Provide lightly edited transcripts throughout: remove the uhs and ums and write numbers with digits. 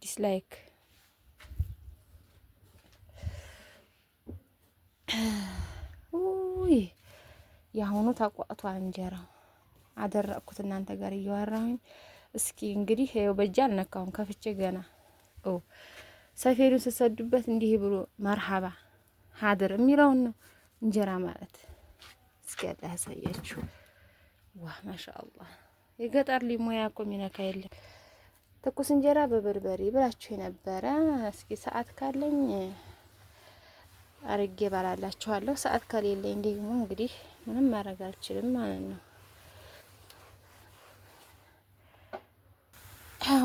ዲስላይክ ውይ ያሁኑ ተቋጥቷል እንጀራው አደረኩት እናንተ ጋር እያወራሁኝ እስኪ እንግዲህ ይኸው በእጅ አልነካውም ከፍቼ ገና ሰፌዱን ስሰዱበት እንዲህ ብሎ መርሐባ ሀድር የሚለውን ነው እንጀራ ማለት እስኪ አላህ ያሳያችሁ ዋ ማሻአላህ የገጠር ሊሞያ እኮ የሚነካ የለም ትኩስ እንጀራ በበርበሬ ብላችሁ የነበረ እስኪ ሰዓት ካለኝ አርጌ ባላላችኋለሁ ሰዓት ከሌለኝ ደግሞ እንግዲህ ምንም ማድረግ አልችልም ማለት ነው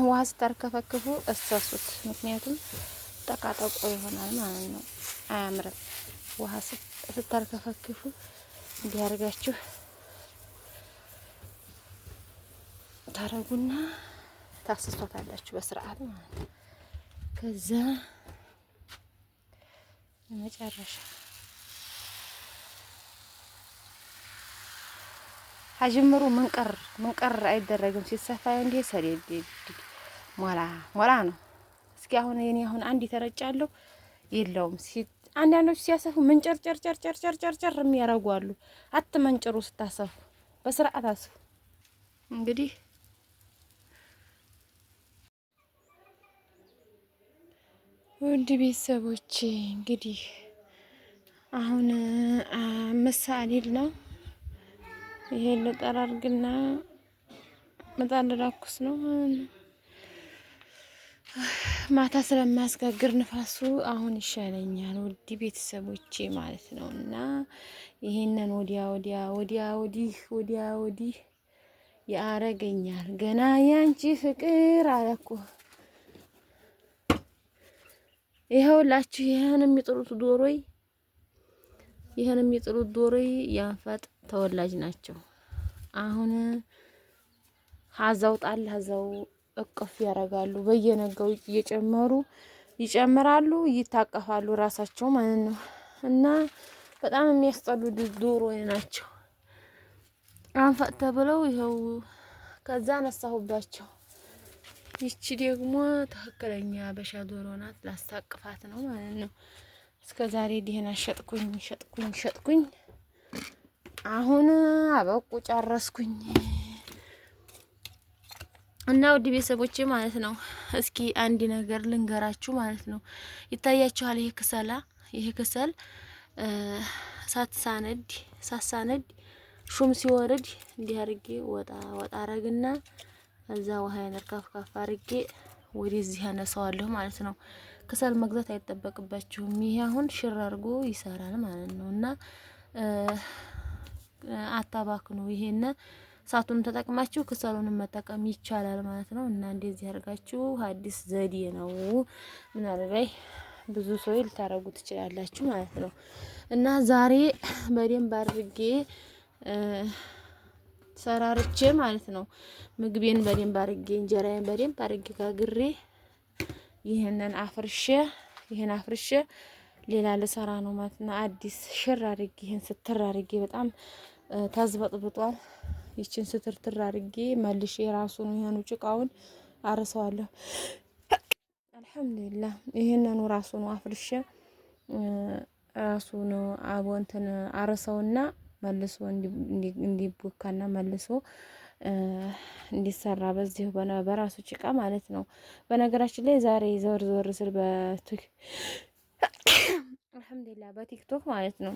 ውሃ ስታርከፈክፉ እሰሱት ምክንያቱም ጠቃጠቆ ይሆናል ማለት ነው አያምርም ውሃ ስታርከፈክፉ እንዲያርጋችሁ ታረጉና ታስሷታላችሁ በስርዓት ማለት ነው ከዛ መጨረሻ አጅምሩ መንቀር አይደረግም ሲሰፋ እንዴ ሰሪድ ሞላ ነው እስኪ አሁን የኔ አሁን አንድ ተረጫለሁ የለውም አንዳንዶች ሲያሰፉ መንጨር የሚያረጉ አሉ አትመንጭሩ ስታሰፉ በስርዓት አስፉ እንግዲህ ውድ ቤተሰቦቼ እንግዲህ አሁን ምሳሌል ነው ይሄን ለጠራርግና መጣል ራኩስ ነው ማታ ስለማያስጋግር ንፋሱ አሁን ይሻለኛል ውድ ቤተሰቦቼ ማለት ነውና ይሄንን ወዲያ ወዲህ ያረገኛል ገና ያንቺ ፍቅር አለኩ ይሄውላችሁ ይሄን የሚጥሉት ዶሮይ ያንፈጥ ተወላጅ ናቸው አሁን ሀዛው ጣል ሀዛው እቅፍ ያረጋሉ በየነገው ይጨምራሉ ይታቀፋሉ ራሳቸው ማለት ነው እና በጣም የሚያስጠሉ ዶሮይ ናቸው አንፈጥ ተብለው ይሄው ከዛ ነሳሁባቸው ይቺ ደግሞ ተከክለኛ በሻ ዶሮ ናት ላስታቅፋት ነው ማለት ነው እስከዛሬ ዲህና ሸጥኩኝ አሁን አበቁ ጨረስኩኝ እና ውድ ቤተሰቦቼ ማለት ነው እስኪ አንድ ነገር ልንገራችሁ ማለት ነው ይታያችኋል ይሄ ከሰል ሳትሳነድ ሹም ሲወርድ እንዲህ አርጌ ወጣ አረግና እዛ ውሃ ከፍ አርጌ ወደዚህ ያነሳዋለሁ ማለት ነው ከሰል መግዛት አይጠበቅባችሁም ይሄ አሁን ሽር አርጎ ይሰራል ማለት ነውና አታባክኑ ይሄን ሳቱን ተጠቅማችሁ ከሰሉን መጠቀም ይቻላል ማለት ነው እና እንደዚህ አርጋችሁ አዲስ ዘዴ ነው ምናልባት ብዙ ሰው ልታረጉ ትችላላችሁ ማለት ነው እና ዛሬ በደንብ አድርጌ ሰራርቼ ማለት ነው ምግቤን በደንብ አድርጌ እንጀራዬን በደንብ አድርጌ ጋግሬ ይሄንን አፍርሼ ሌላ ልሰራ ነው ማለት ነው አዲስ ሽር አድርጌ ይሄን ስትር አድርጌ በጣም ታዝበጥብጧል ይችን ስትርትር አድርጌ መልሼ ራሱን ይሄን ጭቃውን አርሰዋለሁ አልহামዱሊላህ ይሄንን ራሱን አፍርሼ ራሱን አቦንተን አርሰውና መልሶ እንዲቦካና መልሶ እንዲሰራ በዚህ በራሱ ጭቃ ማለት ነው በነገራችን ላይ ዛሬ ዘወር ስል አልহামዱሊላህ በቲክቶክ ማለት ነው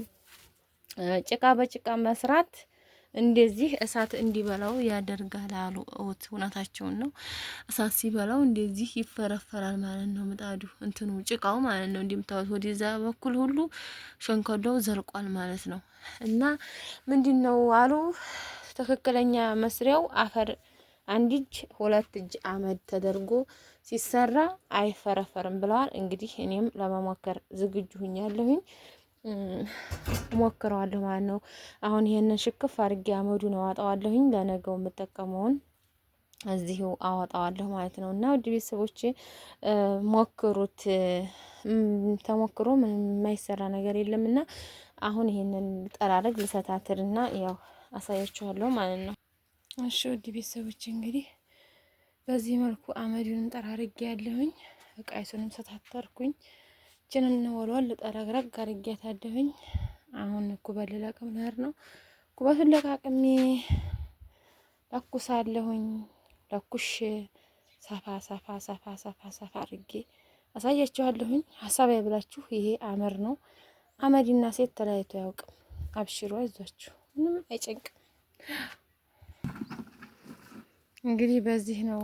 ጭቃ በጭቃ መስራት እንደዚህ እሳት እንዲበላው ያደርጋል አሉ እውነታቸውን ነው እሳት ሲበላው እንደዚህ ይፈረፈራል ማለት ነው ምጣዱ እንትኑ ጭቃው ማለት ነው እንደምታውቁት ወደዛ በኩል ሁሉ ሸንኮዳው ዘልቋል ማለት ነው እና ምንድነው አሉ ትክክለኛ መስሪያው አፈር አንድ እጅ ሁለት እጅ አመድ ተደርጎ ሲሰራ አይፈረፈርም ብለዋል እንግዲህ እኔም ለመሞከር ዝግጁ ሆኛለሁኝ ሞክረዋለሁ ማለት ነው አሁን ይሄንን ሽክፍ አድርጌ አመዱን አዋጣዋለሁኝ ለነገው የምጠቀመውን እዚሁ አዋጣዋለሁ ማለት ነው እና ውድ ቤተሰቦቼ ሞክሩት ተሞክሮ ምንም የማይሰራ ነገር የለምና አሁን ይሄንን ጠራረግ ልሰታትርና ያው አሳያችኋለሁ ማለት ነው እሺ ውድ ቤተሰቦቼ እንግዲህ በዚህ መልኩ አመዱን ጠራርጌ ያለሁኝ ቃይሱንም ሰታተርኩኝ። እችንን ወልወል ጠረግረግ አድርጌያታለሁኝ። አሁን ኩበት ልለቅም ልሄድ ነው። ኩበቱን ለቃቅሜ ለኩሳለሁኝ። ለኩሽ ሰፋ ሰፋ ሰፋ ሰፋ ሰፋ አድርጌ አሳያችኋለሁኝ። ሀሳብ ያብላችሁ። ይሄ አመር ነው። አመድና ሴት ተለያይቶ አያውቅም። አብሽሮ አይዟችሁ፣ ምንም አይጨንቅም። እንግዲህ በዚህ ነው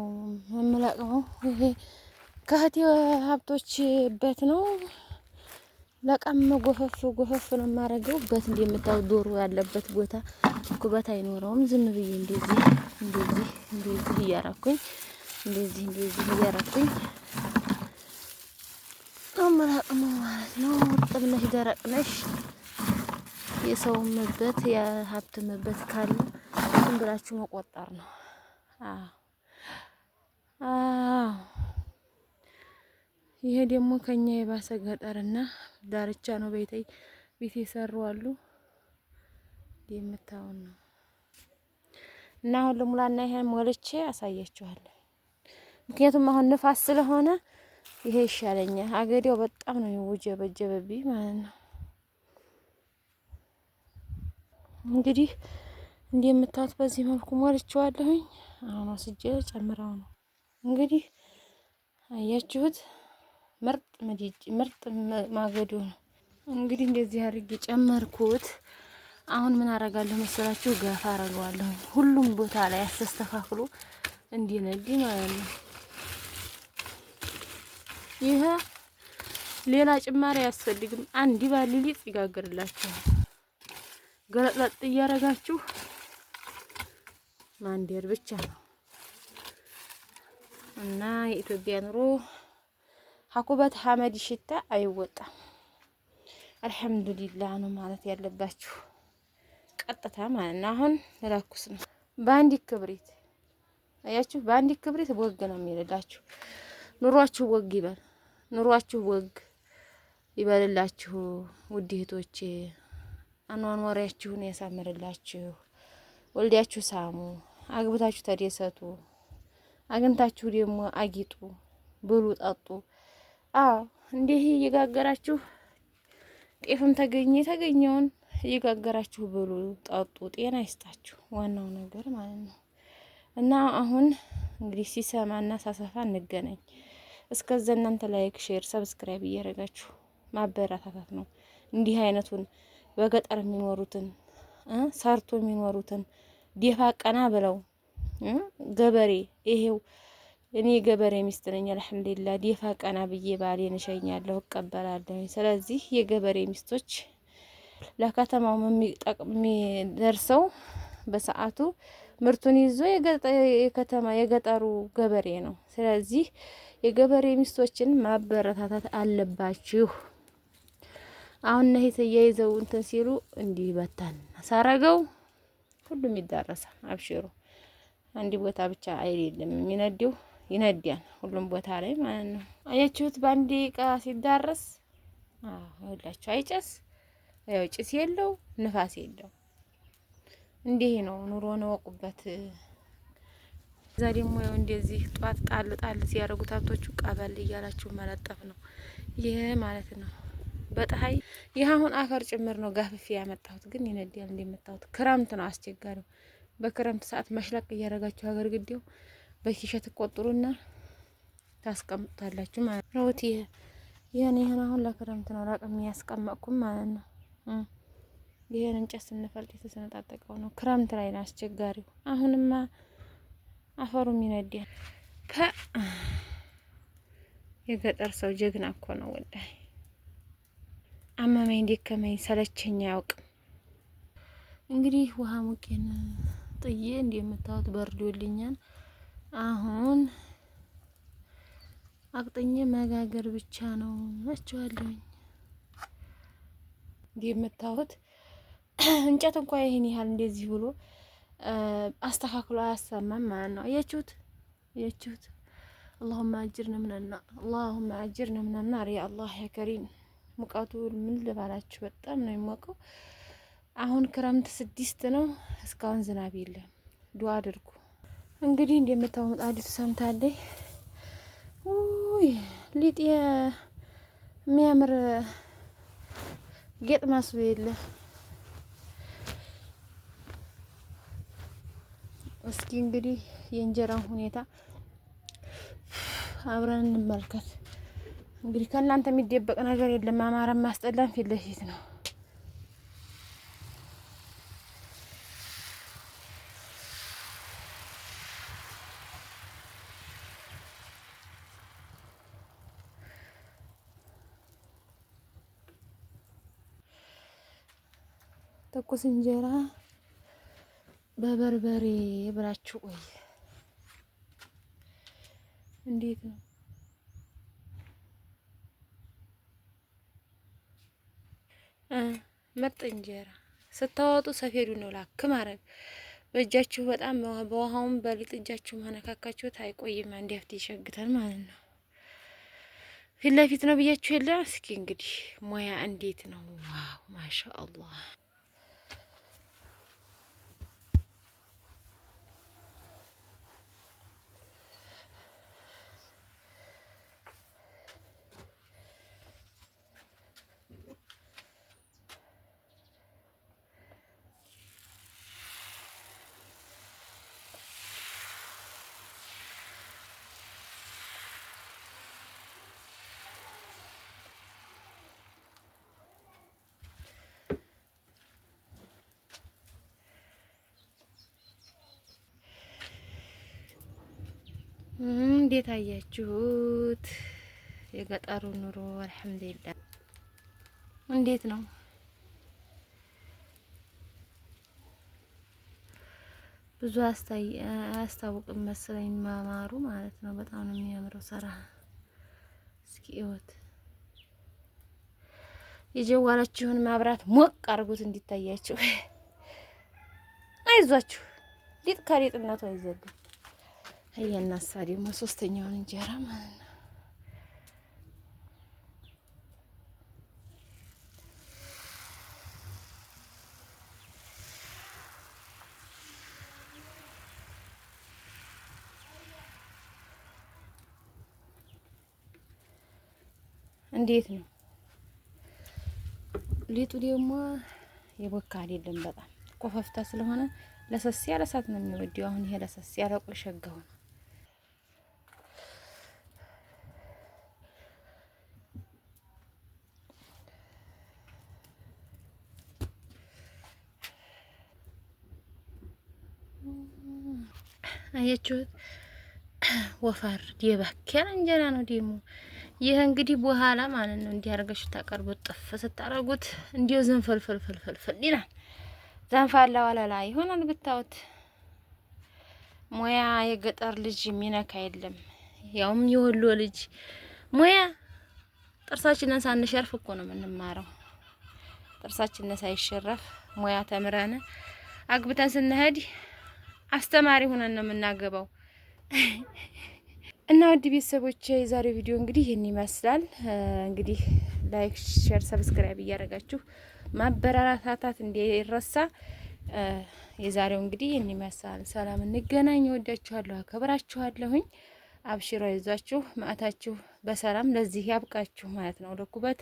የምለቅመው። ይሄ ከእህቴ ሀብቶች በት ነው። ለቀም ጎፈፍ ጎፈፍ ነው የማደርገው። በት እንደምታው ዶሮ ያለበት ቦታ ኩበት አይኖረውም። ዝም ብዬ እንደዚህ እንደዚህ እንደዚህ እያረኩኝ እንደዚህ እንደዚህ እያረኩኝ አመላቅመው ማለት ነው። እርጥብ ነሽ ደረቅ ነሽ የሰው መበት የሀብት መበት ካለ ዝም ብላችሁ መቆጠር ነው። ይሄ ደግሞ ከኛ የባሰ ገጠርና ዳርቻ ነው። ቤት የሰሩ አሉ የምታውን ነው። እና አሁን ልሙላና ይሄን ሞልቼ አሳያችኋለሁ። ምክንያቱም አሁን ንፋስ ስለሆነ ይሄ ይሻለኛል። አገዴው በጣም ነው የሚወጀበጀበብኝ ማለት ነው። እንግዲህ እንደምታዩት በዚህ መልኩ ሞልቼዋለሁኝ። አሁን ወስጄ ጨምረው ነው እንግዲህ አያችሁት። ምርጥ ማገዶ ነው እንግዲህ እንደዚህ አድርጌ ጨመርኩት። አሁን ምን አረጋለሁ መሰላችሁ? ገፋ አረጋለሁ ሁሉም ቦታ ላይ አስተካክሎ እንዲነድ ማለት ነው። ይሄ ሌላ ጭማሪ አያስፈልግም። አንድ ባሊ ሊጥ ይጋግርላችኋል። ገለጥለጥ እያረጋችሁ ማንዴር ብቻ ነው እና የኢትዮጵያ ኑሮ ሀኩበት ሀመድ ሽታ አይወጣም። አልሐምዱሊላህ ነው ማለት ያለባችሁ። ቀጥታ ማለት ነው። አሁን ለላኩስ ነው በአንድ ክብሪት አያችሁ፣ በአንድ ክብሪት ወግ ነው የሚልላችሁ። ኑሯችሁ ወግ ይበል፣ ኑሯችሁ ወግ ይበልላችሁ። ውድ እህቶቼ አኗኗሪያችሁን ያሳምርላችሁ። ወልዳችሁ ሳሙ፣ አግብታችሁ ተደሰቱ፣ አግንታችሁ ደግሞ አጊጡ፣ ብሉ፣ ጠጡ። እንዲህ እየጋገራችሁ ጤፍም የተገኘውን እየጋገራችሁ ብሉ፣ ጠጡ። ጤና ይስጣችሁ፣ ዋናው ነገር ማለት ነው። እና አሁን እንግዲህ ሲሰማና ሳሰፋ እንገናኝ። እስከዛ እናንተ ላይክ፣ ሼር፣ ሰብስክራይብ እያደረጋችሁ ማበረታታት ነው። እንዲህ አይነቱን በገጠር የሚኖሩትን ሰርቶ የሚኖሩትን ደፋ ቀና ብለው ገበሬ ይሄው እኔ ገበሬ ሚስት ነኝ። አልሐምዱሊላህ ደፋ ቀና ብዬ ባሌን እሸኛለሁ፣ እቀበላለሁ። ስለዚህ የገበሬ ሚስቶች ለከተማው የሚደርሰው በሰዓቱ ምርቱን ይዞ የገጠሩ ገበሬ ነው። ስለዚህ የገበሬ ሚስቶችን ማበረታታት አለባችሁ። አሁን ነህ ተያይዘው እንትን ሲሉ እንዲህ በታን ሳረገው ሁሉም ይዳረሳል። አብሽሩ። አንድ ቦታ ብቻ አይደለም የሚነደው፣ ይነዳል ሁሉም ቦታ ላይ ማለት ነው። አያችሁት? በአንድ እቃ ሲዳረስ ይኸውላችሁ አይጨስ፣ ያው ጭስ የለው ንፋስ የለው። እንዲህ ነው ኑሮ ነው ወቁበት። እዛ ደግሞ ያው እንደዚህ ጧት ጣል ጣል ሲያደርጉት አብቶቹ ቀበል እያላችሁ መለጠፍ ነው ይሄ ማለት ነው። በፀሐይ ይህ አሁን አፈር ጭምር ነው ጋፍፌ ያመጣሁት፣ ግን ይነዳል። እንደምታዩት ክረምት ነው አስቸጋሪው። በክረምት ሰዓት መሽለቅ እያደረጋችሁ ሀገር ግዴው በኪሸት ቆጥሩና ታስቀምጣላችሁ ማለት ነው። ይሄን አሁን ለክረምት ነው ላቅም ያስቀመጥኩም ማለት ነው። ይሄን እንጨት ስንፈልጥ የተሰነጣጠቀው ነው። ክረምት ላይ ነው አስቸጋሪው። አሁንማ አፈሩም ይነዳል። የገጠር ሰው ጀግና እኮ ነው ወላሂ። አመመኝ ደከመኝ ሰለቸኝ አያውቅም። እንግዲህ ውሃ ሙቄን ጥዬ እንደምታዩት በርዶልኛል። አሁን አቅጥኜ መጋገር ብቻ ነው እላችኋለሁኝ። እንደምታዩት እንጨት እንኳን ይሄን ያህል እንደዚህ ብሎ አስተካክሎ አያሰማም ማለት ነው። አያችሁት? اللهم اجرنا من النار اللهم اجرنا من النار يا الله يا كريم። ሙቀቱ ምን ልባላችሁ በጣም ነው የሚሞቀው። አሁን ክረምት 6 ነው፣ እስካሁን ዝናብ የለም። ዱአ አድርጉ። እንግዲህ እንደምታውቁት አዲስ ሰምታለች። ውይ ሊጥ የሚያምር ጌጥ መስሎ የለ። እስኪ እንግዲህ የእንጀራን ሁኔታ አብረን እንመልከት። እንግዲህ ከእናንተ የሚደበቅ ነገር የለም። አማረም ማስጠላም ፊት ለፊት ነው። ትኩስ እንጀራ በበርበሬ ብላችሁ ቆይ። እንዴት ነው? ምርጥ እንጀራ ስታወጡ ሰፌዱን ነው ላክ ማድረግ። በእጃችሁ በጣም በውሃውም በሊጥ እጃችሁ ማነካካችሁት አይቆይም። አንድ ያፍት ይሸግታል ማለት ነው። ፊት ለፊት ነው ብያችሁ የለ። እስኪ እንግዲህ ሙያ እንዴት ነው? ዋው ማሻአላህ። እንዴት አያችሁት? የገጠሩ ኑሮ አልሐምዱሊላህ። እንዴት ነው? ብዙ አያስታውቅም መሰለኝ ማማሩ ማለት ነው። በጣም ነው የሚያምረው ሰራ። እስኪ እዩት። የጀዋላችሁን ማብራት ሞቅ አድርጉት እንዲታያችሁ። አይዟችሁ፣ ሊጥ ከሊጥነቱ አይዘግም። እያናሳ ደግሞ ሶስተኛውን እንጀራ ማለት ነው። እንዴት ነው ሊጡ? ደግሞ የቦካ አይደለም፣ በጣም ኮፈፍታ ስለሆነ ለሰስ ያለ እሳት ነው የሚወደው። አሁን ይሄ ለሰስ ያለ ቆሸጋው ነው። አያችሁት? ወፈር የባከነ እንጀራ ነው ደግሞ። ይሄ እንግዲህ በኋላ ማለት ነው እንዲያርገሽ ታቀርቡት። ጥፍ ስታረጉት እንዲው ዘንፈልፈልፈልፈልፈል ይላል። ዘንፋላ ወላላ ይሆናል ብታውት። ሙያ የገጠር ልጅ የሚነካ የለም። ያውም የወሎ ልጅ ሙያ ጥርሳችንን ሳንሸርፍ እኮ ነው የምንማረው። ጥርሳችንን ሳይሸረፍ ሙያ ተምረን አግብተን ስንሄድ አስተማሪ ሆነን ነው የምናገባው። እና ውድ ቤተሰቦች የዛሬው ቪዲዮ እንግዲህ ይህን ይመስላል። እንግዲህ ላይክ፣ ሼር፣ ሰብስክራይብ እያደረጋችሁ ማበረታታት እንዳይረሳ። የዛሬው እንግዲህ ይህን ይመስላል። ሰላም እንገናኝ። ወዳችኋለሁ፣ አከብራችኋለሁኝ። አብሽሮ ይዟችሁ ማዕታችሁ በሰላም ለዚህ ያብቃችሁ ማለት ነው። ለኩበት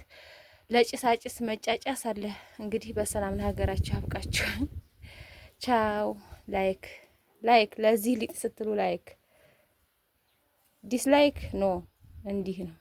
ለጭሳጭስ መጫጫስ አለ እንግዲህ በሰላም ለሀገራችሁ ያብቃችሁ። ቻው። ላይክ ለዚህ ሊጥ ስትሉ ላይክ፣ ዲስላይክ ኖ እንዲህ ነው።